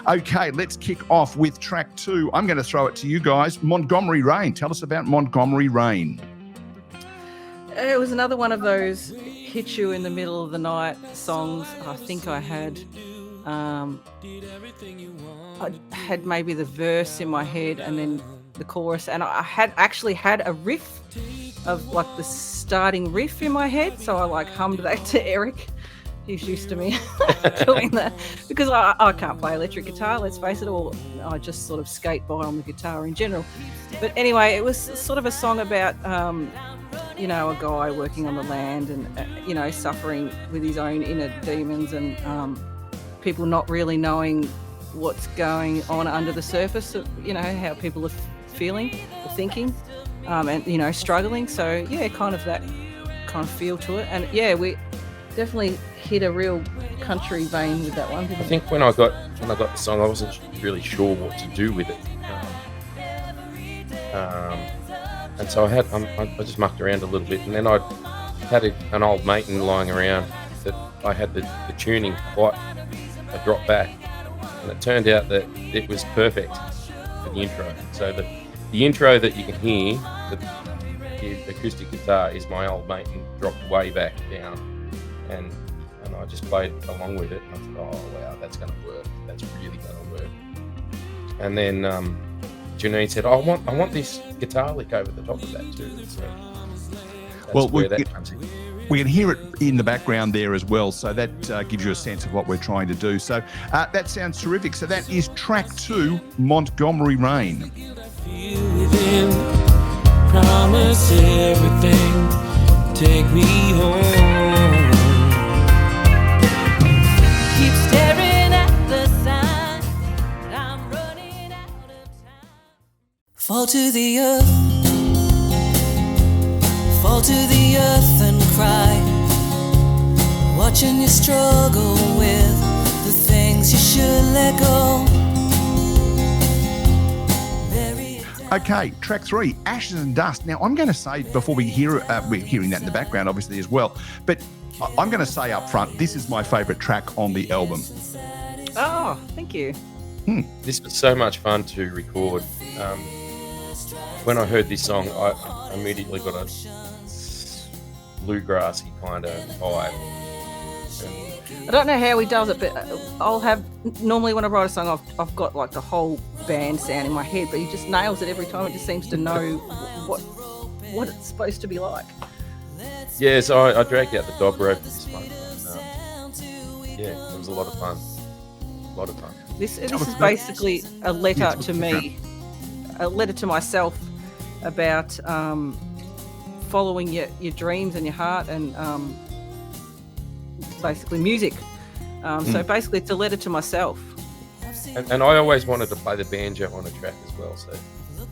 Okay, let's kick off with track 2. I'm going to throw it to you guys. Montgomery Rain. Tell us about Montgomery Rain. It was another one of those hit you in the middle of the night songs. I think I had maybe the verse in my head and then the chorus, and I had actually had a riff of like the starting riff in my head, so I like hummed that to Eric. He's used to me doing that because I can't play electric guitar, let's face it, or I just sort of skate by on the guitar in general. But anyway, it was sort of a song about a guy working on the land and suffering with his own inner demons and people not really knowing what's going on under the surface of how people are feeling or thinking and struggling. So yeah, kind of that kind of feel to it. And yeah, we definitely hit a real country vein with that one. I think when I got the song, I wasn't really sure what to do with it, and so I just mucked around a little bit, and then I had an old mate lying around that I had the tuning quite a drop back, and it turned out that it was perfect for the intro. So the intro that you can hear, the acoustic guitar, is my old mate and dropped way back down, and I just played along with it, and I thought, oh wow, that's going to work. That's really going to work. And then Janine said, I want this guitar lick over the top of that too. So that's where that comes in. We can hear it in the background there as well, so that gives you a sense of what we're trying to do. So that sounds terrific. So that is track 2, Montgomery Rain. Promise everything, take me home. Keep staring at the sign, I'm running out of time. Fall to the earth, fall to the earth and cry, watching you struggle with the things you should let go. Okay, track 3, Ashes and Dust. Now, I'm going to say, before we hear we're hearing that in the background, obviously, as well, but I'm going to say up front, this is my favourite track on the album. Oh, thank you. This was so much fun to record. When I heard this song, I immediately got a bluegrassy kind of vibe. I don't know how he does it, but I'll have, normally when I write a song, I've got like the whole band sound in my head, but he just nails it every time. It just seems to know what it's supposed to be like. Yeah, so I dragged out the dog rope for this one. Yeah, it was a lot of fun. This is basically a letter to me, a letter to myself about following your dreams and your heart and basically music. So basically it's a letter to myself. And I always wanted to play the banjo on a track as well, so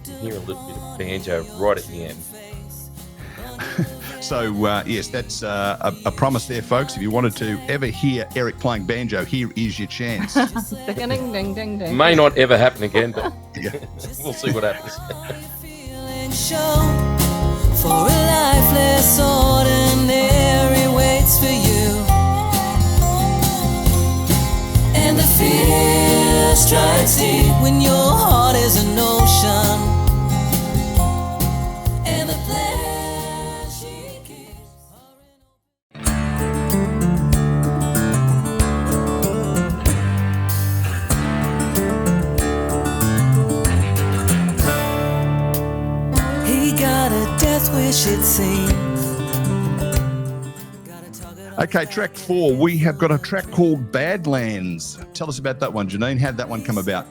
you hear a little bit of banjo right at the end. So yes, that's a promise there, folks. If you wanted to ever hear Eric playing banjo, here is your chance. Ding, ding, ding, ding. May not ever happen again, but we'll see what happens. For a life less ordinary waits for you, and the fear strikes deep when your heart is an ocean, and the plan she keeps. He got a death wish, it seems. Okay, track 4. We have got a track called Badlands. Tell us about that one, Janine. How did that one come about?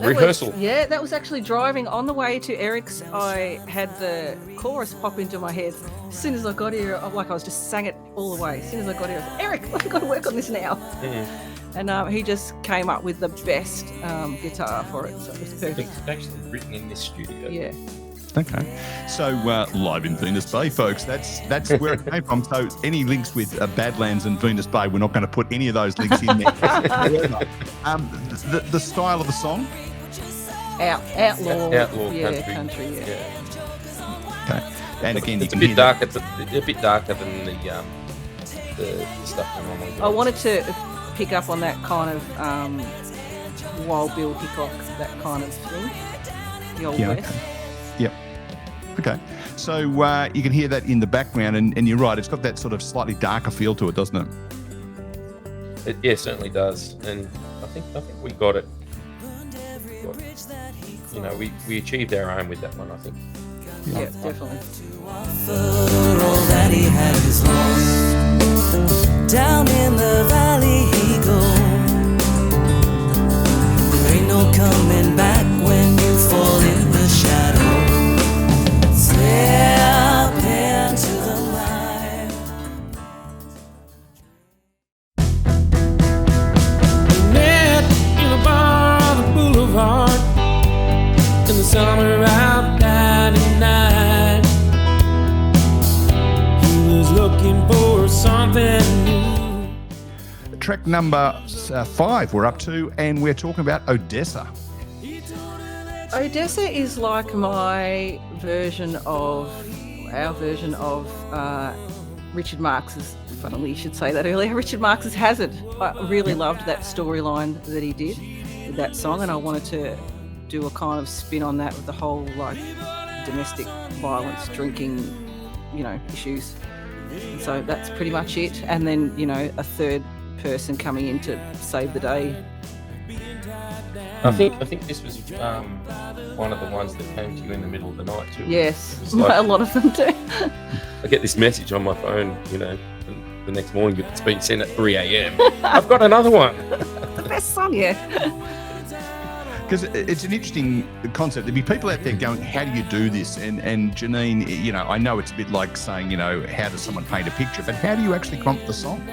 Rehearsal. That was actually driving on the way to Eric's. I had the chorus pop into my head. As soon as I got here, I was just sang it all the way. As soon as I got here, I was like, Eric, I've got to work on this now. And he just came up with the best guitar for it, so it was perfect. It's actually written in this studio. Yeah. Okay, so live in Venus Bay, folks. That's where it came from. So any links with Badlands and Venus Bay, we're not going to put any of those links in there. The style of the song? Outlaw country. Yeah. Okay, and again, it's a bit darker. A bit darker than the stuff we normally do. I wanted to pick up on that kind of Wild Bill Hickok, that kind of thing. The Old West. Okay. Yep. Okay. So you can hear that in the background, and you're right, it's got that sort of slightly darker feel to it, doesn't it? It certainly does, and I think we got it. You know, we achieved our aim with that one, I think. Yeah, definitely. All that he had is lost. Down in the valley he goes. There ain't no coming back when you fall in the shadow. Step into the light. We met in a bar on the boulevard in the summer of '99. He was looking for something new. Track number 5 we're up to, and we're talking about Odessa. Odessa is like our version of Richard Marx's, funnily you should say that earlier, Richard Marx's Hazard. I really loved that storyline that he did with that song, and I wanted to do a kind of spin on that with the whole like domestic violence, drinking, issues. And so that's pretty much it. And then, a third person coming in to save the day. I think this was one of the ones that came to you in the middle of the night too. Yes, Like, a lot of them do. I get this message on my phone, and the next morning it's been sent at 3 a.m. I've got another one. The best song, yeah. Because it's an interesting concept. There'd be people out there going, how do you do this? And Janine, I know it's a bit like saying, how does someone paint a picture? But how do you actually come up with the song?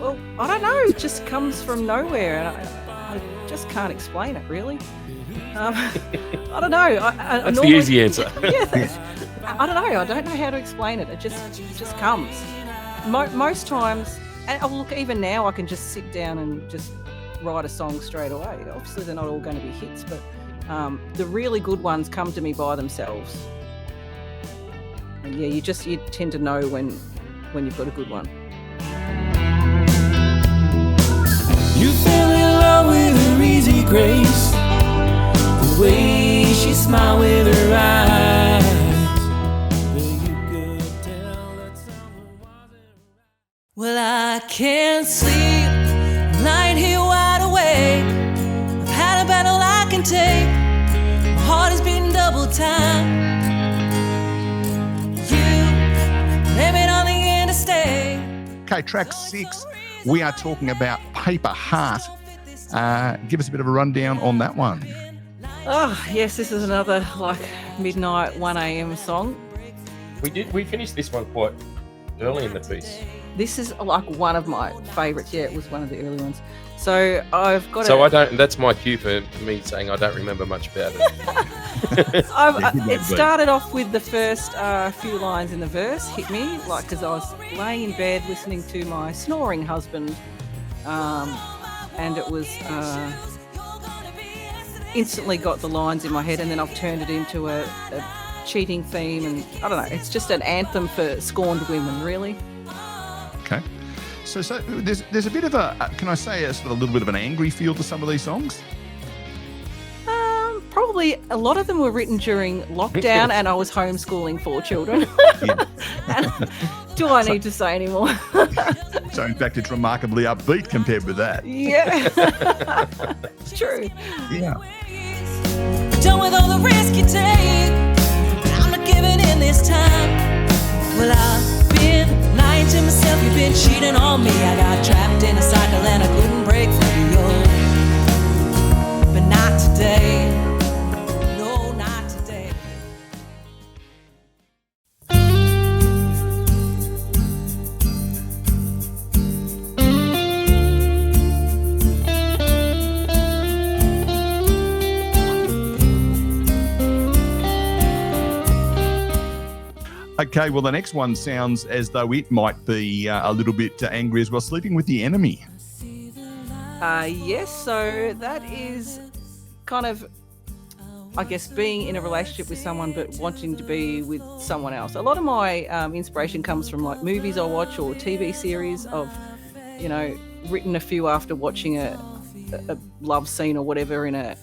Well, I don't know. It just comes from nowhere, and I just can't explain it, really. I don't know. That's the easy answer. Yeah, I don't know. I don't know how to explain it. It just comes. Most times, and look, even now I can just sit down and just write a song straight away. Obviously, they're not all going to be hits, but the really good ones come to me by themselves. And yeah, you tend to know when you've got a good one. You fell in love with her easy grace, the way she smiled with her eyes. You could tell that someone wasn't. Well, I can't sleep, lying here wide awake. I've had a battle I can take. My heart is beating double time. You blame it on the interstate. Okay, track 6, we are talking about Paper Heart. Give us a bit of a rundown on that one. Oh, yes, this is another midnight 1 a.m. song. We finished this one quite early in the piece. This is one of my favourites. Yeah, it was one of the early ones. So I've got That's my cue for me saying I don't remember much about it. It started off with the first few lines in the verse hit me, because I was laying in bed listening to my snoring husband, and it was instantly got the lines in my head, and then I've turned it into a cheating theme, and I don't know, it's just an anthem for scorned women, really. Okay. So there's a bit of can I say a sort of a little bit of an angry feel to some of these songs? Probably a lot of them were written during lockdown and I was homeschooling 4 children. And do I need to say any more? So in fact, it's remarkably upbeat compared with that. Yeah. It's true. Yeah. Done with all the risk you take, but I'm not giving in this time. Well, I've been lying to myself, you've been cheating on me. I got trapped in a cycle and I couldn't break free, but not today. No, not today. Okay, well, the next one sounds as though it might be a little bit angry as well. Sleeping with the Enemy. Yes, so that is kind of, I guess, being in a relationship with someone but wanting to be with someone else. A lot of my inspiration comes from movies I watch or TV series I've, written a few after watching a a love scene or whatever in a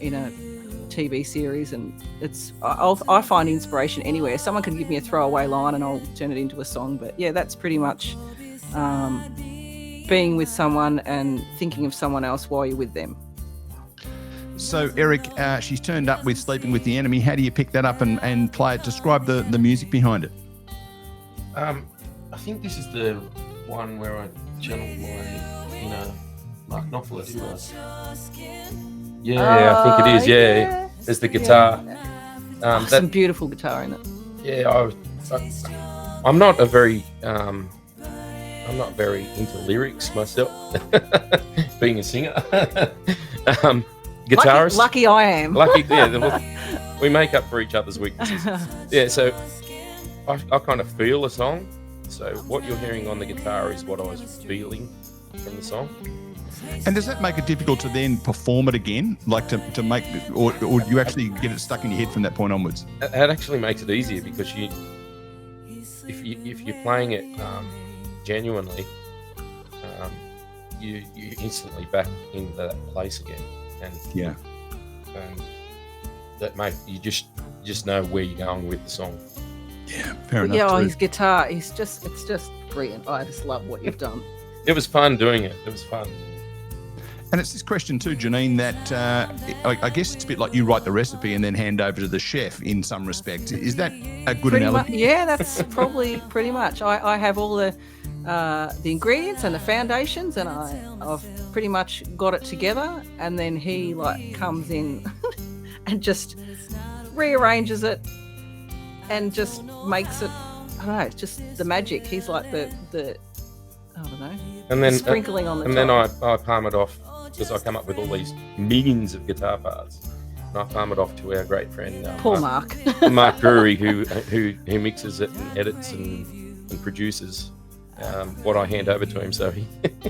TV series, and I find inspiration anywhere. Someone can give me a throwaway line and I'll turn it into a song. But yeah, that's pretty much being with someone and thinking of someone else while you're with them. So Eric, she's turned up with Sleeping with the Enemy. How do you pick that up and play it? Describe the music behind it. I think this is the one where I channeled my inner Mark Knopfler, didn't I? Yeah, I think it is. Yeah, there's the guitar. Yeah. Some beautiful guitar in it. Yeah, I'm not a very I'm not very into lyrics myself, being a singer. Guitarist. Lucky I am. Lucky, yeah. We make up for each other's weaknesses. Yeah, so I kind of feel a song. So what you're hearing on the guitar is what I was feeling from the song. And does that make it difficult to then perform it again, like to make, or do you actually get it stuck in your head from that point onwards? It actually makes it easier because if you're playing it genuinely, you instantly back into that place again, and that you just know where you're going with the song. Yeah, fair enough. Yeah, his guitar, it's just brilliant. I just love what you've done. It was fun doing it. It was fun. And it's this question too, Janine, that I guess it's a bit like you write the recipe and then hand over to the chef in some respect. Is that a good analogy? Yeah, that's probably pretty much. I have all the ingredients and the foundations, and I've pretty much got it together, and then he comes in and just rearranges it and just makes it, I don't know, it's just the magic. He's like the I don't know, and then sprinkling on the and top. then I palm it off, because I come up with all these millions of guitar parts, and I palm it off to our great friend Mark Mark Drury, who mixes it and edits and produces what I hand over to him. So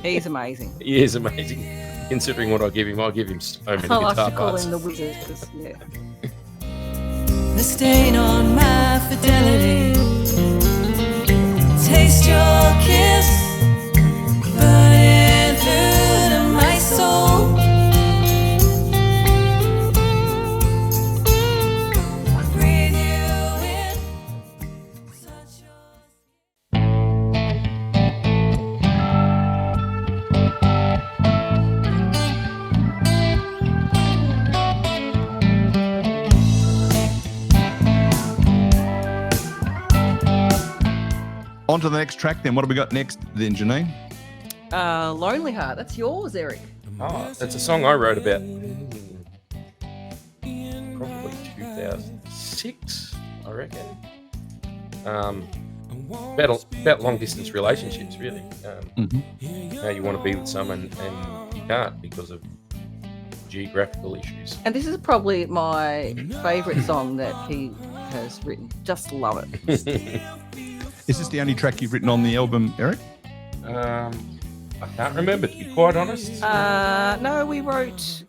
he's amazing. He is amazing, considering what I give him so many I guitar like to call parts. him the wizard. Yeah. The stain on my fidelity. Taste your kiss, burning through to my soul. Breathe you in. Such On to the next track then. What have we got next then, Janine? Lonely Heart. That's yours, Eric. Oh, it's a song I wrote about probably 2006, I reckon. About long distance relationships, really. How you want to be with someone and you can't because of geographical issues. And this is probably my favourite song that he has written. Just love it. Is this the only track you've written on the album, Eric? I can't remember, to be quite honest. No, we wrote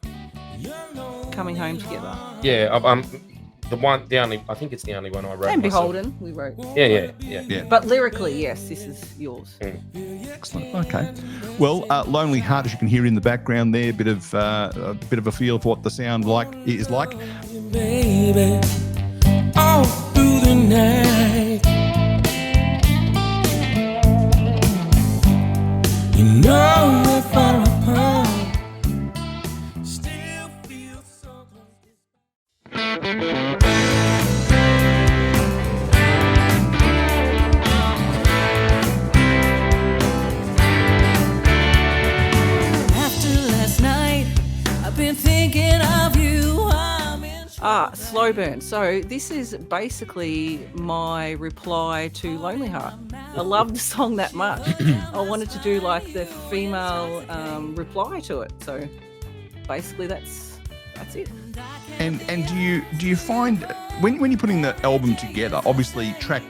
Coming Home Together. Yeah, I think it's the only one I wrote. And myself. Beholden, we wrote. Yeah. But lyrically, yes, this is yours. Excellent. Okay. Well, Lonely Heart, as you can hear in the background there, a bit of a feel of what the sound is like. baby, all through the night. You know we're far apart, still feel so After last night, I've been thinking of you. Slow Burn. So this is basically my reply to Lonely Heart. I love the song that much. I wanted to do like the female reply to it. So basically that's it. And do you find when you're putting the album together, obviously track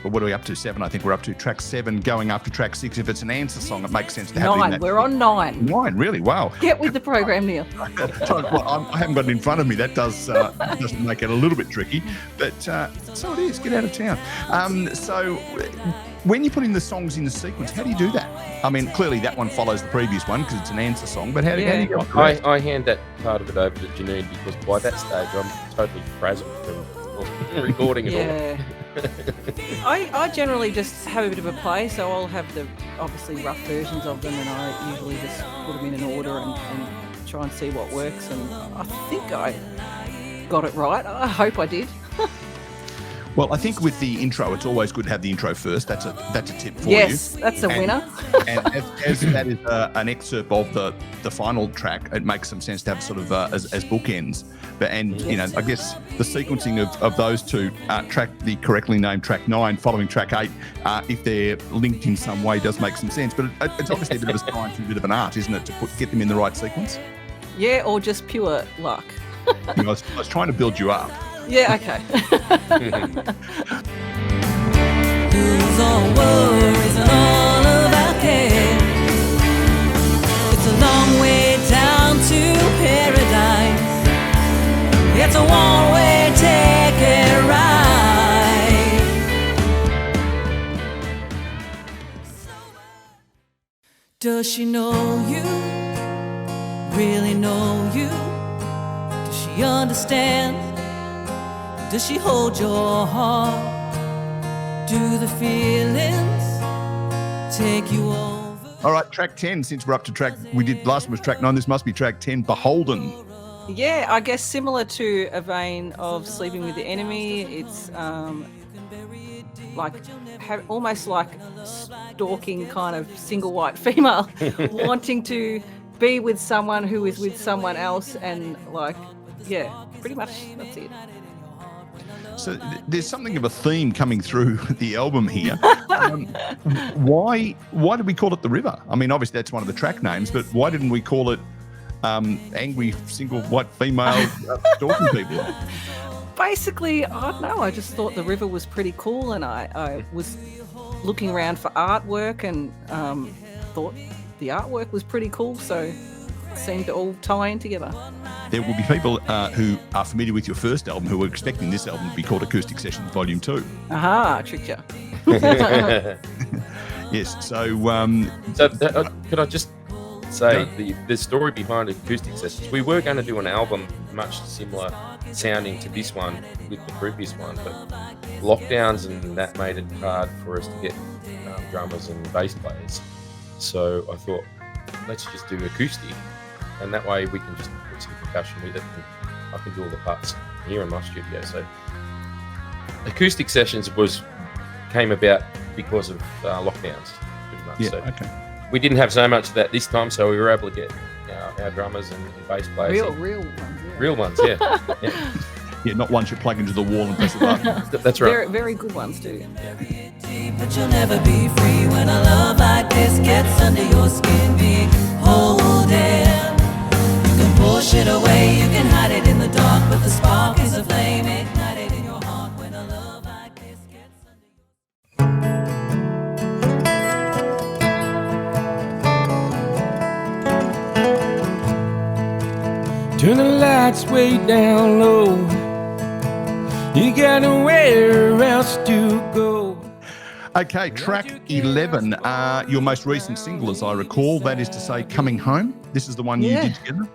what are we up to? 7. I think we're up to track 7, going after track 6. If it's an answer song, it makes sense to have it in 9. that. We're on 9. 9, really? Wow. Get with the program, Neil. Well, I haven't got it in front of me. That does make it a little bit tricky. But so it is. Get out of town. So when you put in the songs in the sequence, how do you do that? I mean, clearly that one follows the previous one because it's an answer song. But how do you go? I hand that part of it over to Janine because by that stage I'm totally frazzled from recording it all. I generally just have a bit of a play, so I'll have the obviously rough versions of them, and I usually just put them in an order and try and see what works. And I think I got it right. I hope I did. Well, I think with the intro, it's always good to have the intro first. That's a tip for you. Yes, that's a winner. And as that is an excerpt of the final track, it makes some sense to have sort of as bookends. I guess the sequencing of those two, the correctly named track 9 following track 8, if they're linked in some way, does make some sense. But it's obviously a bit of a science and a bit of an art, isn't it, to get them in the right sequence? Yeah, or just pure luck. I was trying to build you up. Yeah, okay. Lose all worries and all of our care. It's a long way down to paradise. It's a one-way ticket ride. Does she know you? Really know you? Does she understand? Does she hold your heart? Do the feelings take you over? All right, track 10, since we're up to last one was track 9, this must be track 10, Beholden. Yeah, I guess similar to a vein of Sleeping with the Enemy, it's almost like stalking kind of single white female, wanting to be with someone who is with someone else, and pretty much that's it. So there's something of a theme coming through the album here. Why did we call it The River? I mean, obviously that's one of the track names, but why didn't we call it Angry Single White Female Stalking People? Basically, I don't know, I just thought the river was pretty cool, and I was looking around for artwork and thought the artwork was pretty cool, so it seemed to all tie in together. There will be people who are familiar with your first album who are expecting this album to be called Acoustic Sessions Volume 2. Aha, tricked you. Yes, so could I just say the story behind Acoustic Sessions? We were going to do an album much similar sounding to this one with the previous one, but lockdowns and that made it hard for us to get drummers and bass players. So I thought, let's just do acoustic, and that way we can just put some percussion with it, and I can do all the parts here in my studio. So Acoustic Sessions came about because of lockdowns, pretty much. Yeah, so okay. we didn't have so much of that this time, so we were able to get our drummers and bass players. Real ones. Yeah. Real ones, yeah. Yeah, not ones you plug into the wall and press a button. That's right. Very, very good ones too. But you'll never be free when a love like this gets under your skin. Behold it. You can push it away, you can hide it in the dark, but the spark is a flame ignited in your heart when a love like this gets under your... Turn the lights way down low. You got nowhere else to go. Okay, track 11, your most recent single, as I recall, that is to say, Coming Home. This is the one you did together?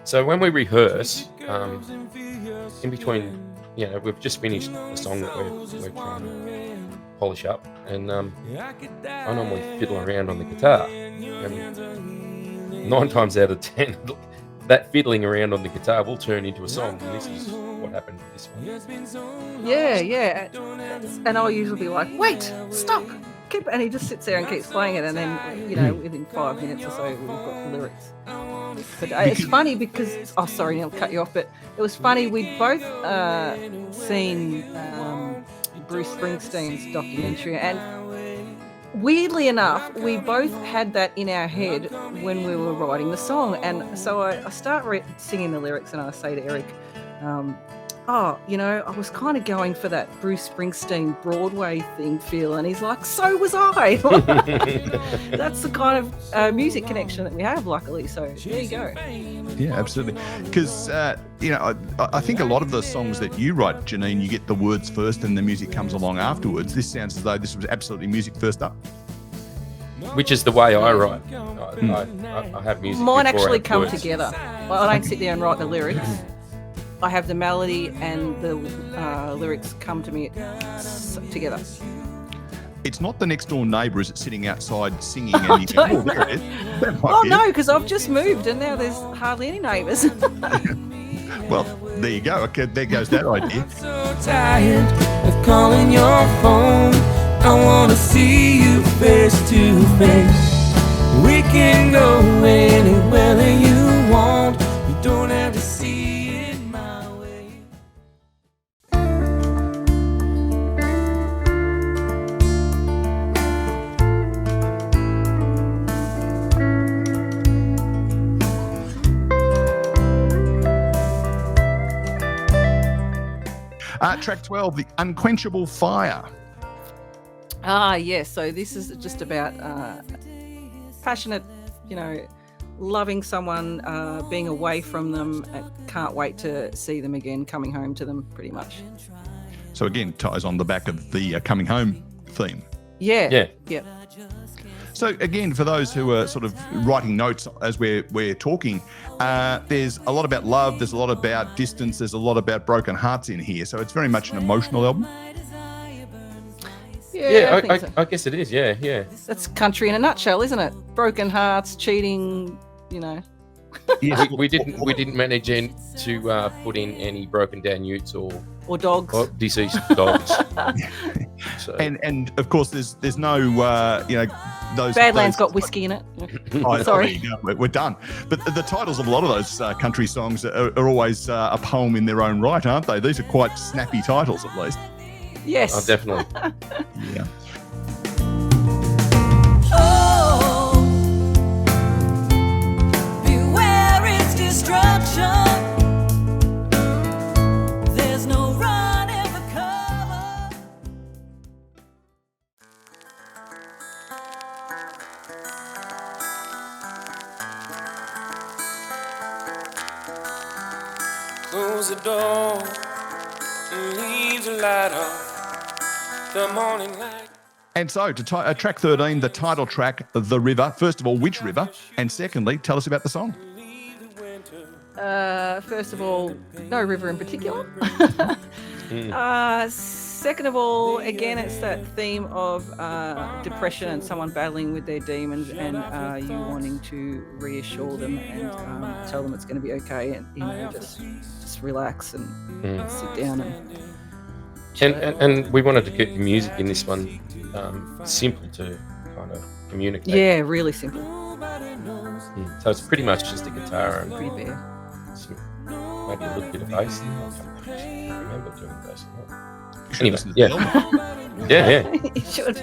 So when we rehearse, in between, we've just finished a song that we're trying to polish up, and I normally fiddle around on the guitar. And 9 times out of 10, that fiddling around on the guitar will turn into a song, and this is what happened with this one. Yeah. And I'll usually be like, wait, stop. And he just sits there and keeps playing it, and then, within 5 minutes or so, we've got the lyrics. But it's funny because, sorry, Neil, cut you off, but it was funny, we'd both seen Bruce Springsteen's documentary, and weirdly enough, we both had that in our head when we were writing the song. And so I start singing the lyrics, and I say to Eric, oh, I was kind of going for that Bruce Springsteen Broadway thing feel. And he's like, so was I. That's the kind of music connection that we have, luckily. So there you go. Yeah, absolutely. Because, I think a lot of the songs that you write, Janine, you get the words first and the music comes along afterwards. This sounds as though this was absolutely music first up. Which is the way I write. I have music. Mine before I actually have come words. together. Well, I don't sit there and write the lyrics. I have the melody and the lyrics come to me together. It's not the next door neighbour, is it, sitting outside singing and you go, oh, there it is. That might Oh, be no, it. because I've just moved and now there's hardly any neighbours. Well, there you go. Okay, there goes that idea. So tired of calling your phone. I wanna see you face to face. We can go anywhere that you want. You don't have to see it my way. Track 12, The Unquenchable Fire. Yes. So this is just about passionate, loving someone, being away from them, and can't wait to see them again, coming home to them, pretty much. So again, ties on the back of the coming home theme. Yeah. So again, for those who are sort of writing notes as we're talking, there's a lot about love, there's a lot about distance, there's a lot about broken hearts in here. So it's very much an emotional album. Yeah, I think so. I guess it is. Yeah. That's country in a nutshell, isn't it? Broken hearts, cheating, Yes. We didn't manage to put in any broken down utes or dogs. deceased dogs. So. And of course, there's no those Badlands got whiskey in it. Oh, Sorry. there you go. We're done. But the titles of a lot of those country songs are always a poem in their own right, aren't they? These are quite snappy titles, at least. Yes. Oh, definitely. Yeah. Oh, beware its destruction. There's no running for cover. Close the door and leave the light on. The morning light. And so, to track 13, the title track, The River. First of all, which river? And secondly, tell us about the song. First of all, no river in particular. Second of all, again, it's that theme of depression and someone battling with their demons, and you wanting to reassure them and tell them it's going to be okay, and just relax and sit down And we wanted to keep the music in this one simple to kind of communicate. Yeah, really simple. So it's pretty much just a guitar and Pretty bare. maybe a little bit of bass. I can't remember doing bass. You should Anyway, listen to the album. Yeah. You should.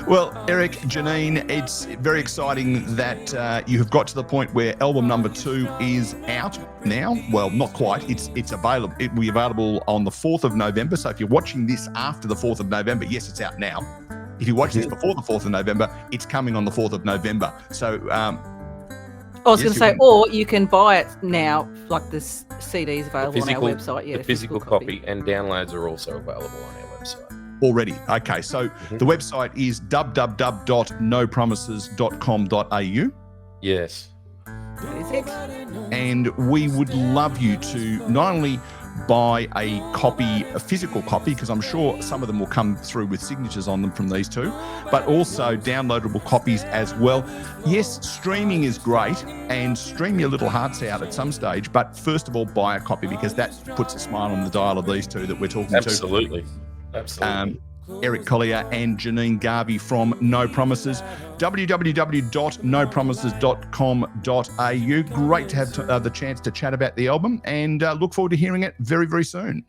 Well, Eric, Janine, it's very exciting that you have got to the point where album number 2 is out now. Well, not quite. It's available. It will be available on the 4th of November. So if you're watching this after the 4th of November, yes, it's out now. If you watch this before the 4th of November, it's coming on the 4th of November. So I was going to say, or you can buy it now, like this CD's available on our website. Yeah, the physical copy and downloads are also available on our website. already. Okay, so the website is www.nopromises.com.au. Yes. That is it. And we would love you to not only buy a physical copy, because I'm sure some of them will come through with signatures on them from these two, but also downloadable copies as well. Yes, streaming is great, and stream your little hearts out at some stage, but first of all, buy a copy, because that puts a smile on the dial of these two that we're talking Absolutely. to. Eric Collier and Janine Garvey from No Promises. www.nopromises.com.au. Great to have the chance to chat about the album, and look forward to hearing it very, very soon.